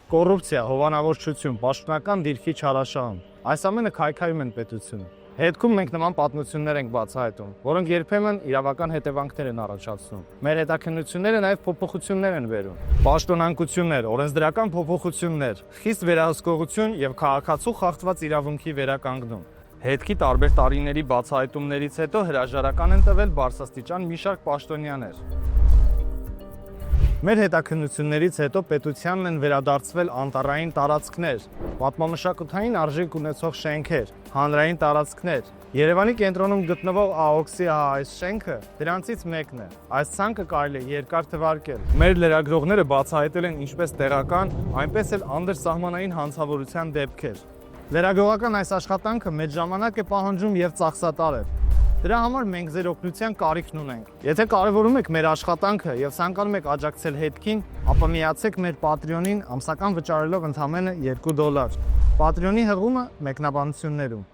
կոռուպցիա, հովանավորչություն, պաշտոնական դիրքի չարաշահում։ Այս ամենը քայքայում են պետությունը։ Հետքում մենք նման պատմություններ ենք բացահայտում, որոնք երբեմն իրավական հետևանքներ են առաջացնում։ Մեր հետաքննությունները նաև փոփոխություններ են բերում։ Պաշտոնանկություններ, օրենսդրական փոփոխություններ, խիստ վերահսկողություն եւ քաղաքացու խախտված իրավունքի վերականգնում։ Հետքի տարբեր տարիների բացահայտումներից հետո հրաժարական են տվել բարձրաստիճան մի շարք պաշտոնյաներ։ Մեր հետաքննություններից հետո պետությանն են վերադարձվել անտառային տարածքներ, պատմամշակութային արժեք ունեցող շենքեր, հանրային տարածքներ։ Երևանի կենտրոնում գտնվող ԱՕՔՍ-ի այս շենքը դրանցից մեկն է։ Այս ցանկը կարելի է երկար թվարկել։ Մեր լրագրողները բացահայտել են ինչպես տեղական, այնպես էլ անդրսահմանային հանցավորության դեպքեր։ Լրագրողական այս աշխատանքը մեծ ժամանակ է պահանջում եւ ծախսատար է։ Դրա համար մենք ձեր օգնության կարիքն ունենք։ Եթե կարևորում եք մեր աշխատանքը եւ ցանկանում եք աջակցել հետքին, ապա միացեք մեր Patreon-ին ամսական վճարելով ընդամենը $2։ Patreon-ի հղումը մեկնաբանություններում։